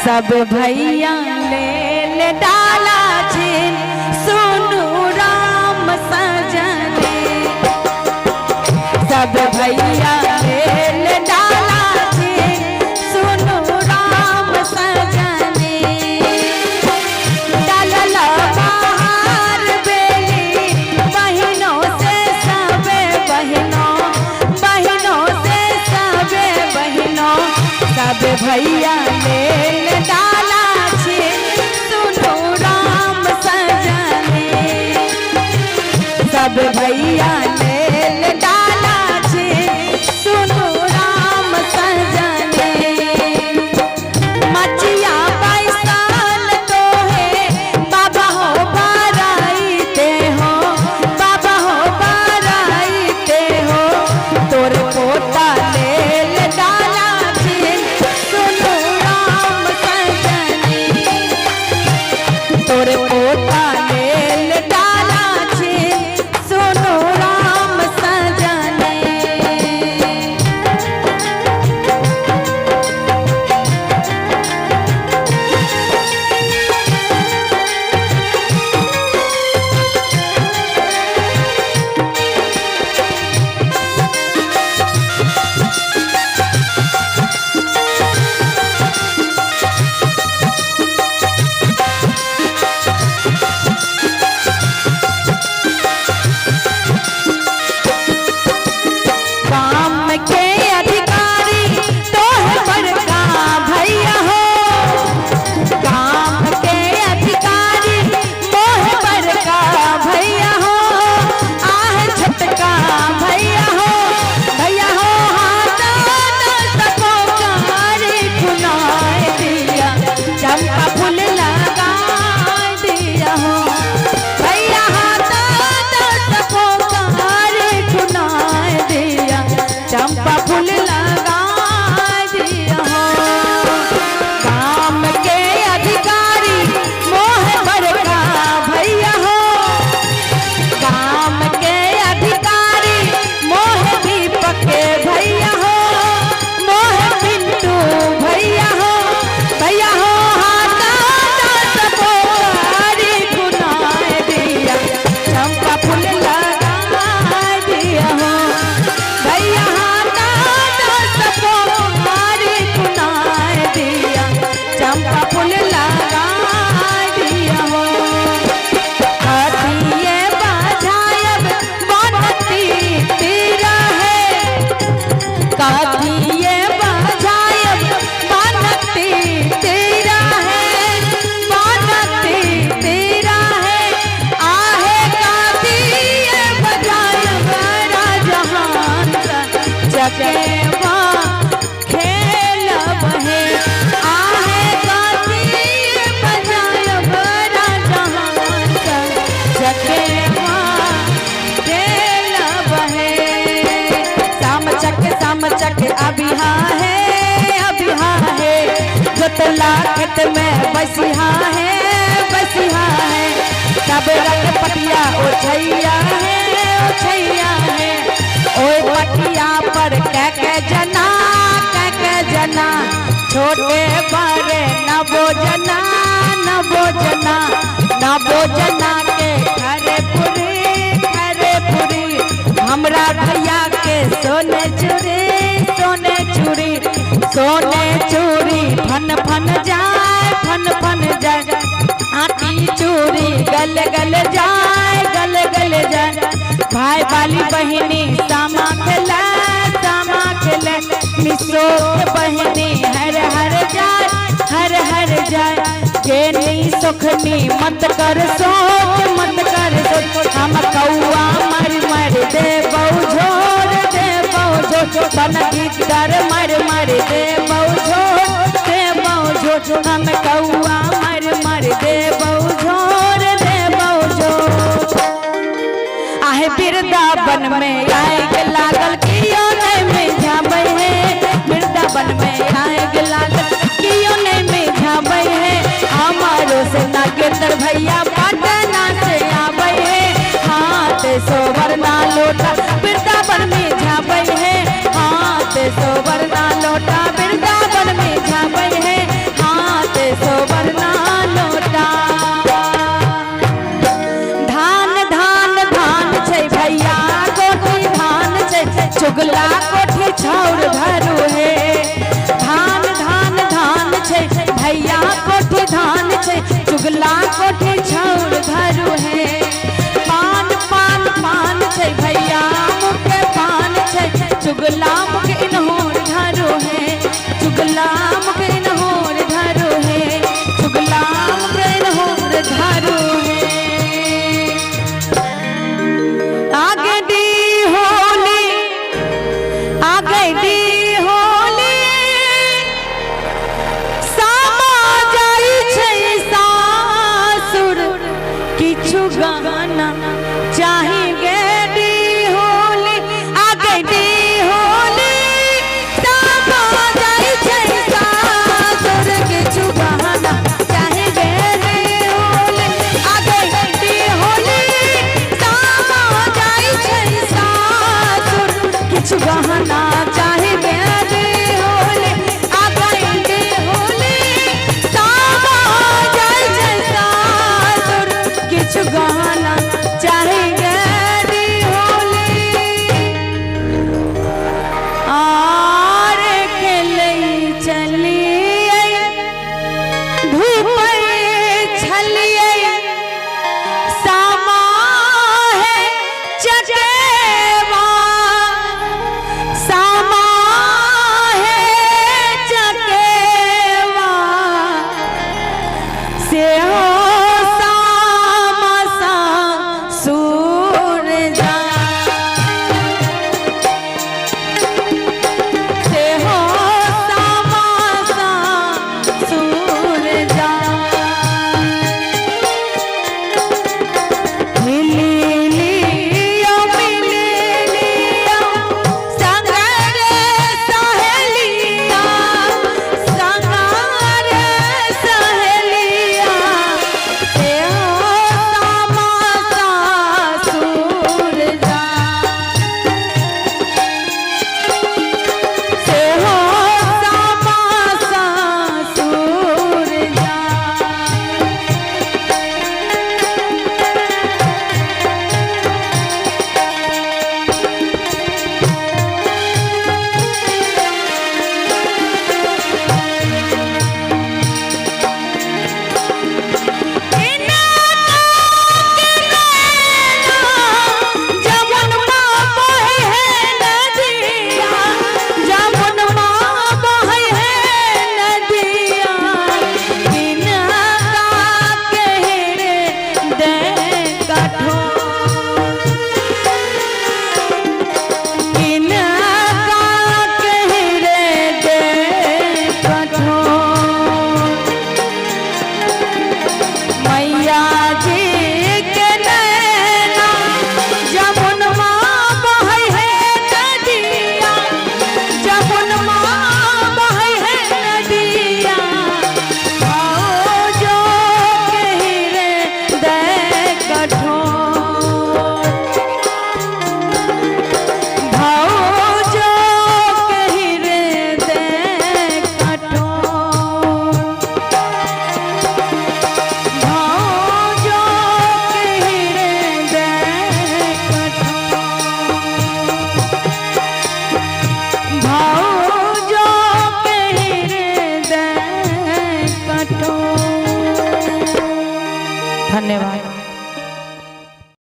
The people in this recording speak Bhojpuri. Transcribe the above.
सब भैया ले डाला छिन सुनु राम सजने। सब भैया ले डाला छिन सुनु राम सजने। डालल बाहर बेली बहिनों से सबे बहिनों, बहिनों से सबे बहिनों। सब भैया ले डाला छिन सुनु राम सजने। सब भैया ले डाला छिन सुनु राम सजने। मचिया बैसल तो है बाबा हो बाराइते हो, बाबा हो बाराइते हो। तोर पोता ले डाला छिन सुनु राम सजने। तोर पोता ले डाला छिन सुनु राम सजने। काम के अधिकारी तो है बड़का भैया हो। काम के अधिकारी मोह बड़का भैया हो। आह छटका भैया हो, भैया हो। हाथ सबको कारी खुनाए दिया, चंपा फूल लगा दिया हो। भैया हाथ सबको कारी खुनाए दिया, चंपा फूल लगा दिया हो। काम के अधिकारी मोह बड़का भैया हो। काम के अधिकारी मोह दीपक भैया हो, मोह पिंटू भैया हो। भैया हो हाथ सबको कारी खुनाए दिया, चंपा फूल लगा दिया हो। भैया हाथ सबको कारी खुनाए दिया, चंपा फूल लगा दिया हो। हाथिये बजायब बनती तेरा है, काथिये बजायब बनती तेरा है, बनती तेरा है। आहे काथिये बजायब राजहान जगेवा खेलब है। आहे काथिये बजायब राजहान जगेवा खेलब है। साम चक अबिहा है, जोतला खेत में बसिहा है, बसिहा है। सब रंग पटिया ओछैया है, ओछैया है। ओए पटिया पर कै जना, कै जना। छोटे बड़े नबो जना, नबो जना। नबो जना के घरे पुरी। हमरा भैया के सोने चूरी, सोने चूरी। सोने चूरी फन फन जाए, फन फन जाए। आटी चूरी गल गल जाए, गल गल जाए। भाई वाली बहिनी सामा खेले, सामा खेले। मिसो के बहिनी हर हर जाए, हर हर जाए। जेनी सुखनी मत कर सोच, मत कर सोच। हम कौआ मर मर दे बहुझोर, दे बहुझोर। बन गीतर मर मर दे बहुझोर, दे बहुझोर। हम कौआ मर मर दे बहुझोर, दे बहुझोर। आहे वृंदावन में आए लागल कियो नहीं में झाबै है। वृंदावन में आए लागल कियो नहीं में झाबै है। हमारो से नागेंद्र भैया पटना से आबै है। हाथ सोवर ना लोटा वृंदावन में झाबै है। हाथ सोवर ना लोटा वृंदावन में झाबै है। हाथ धन्यवाद।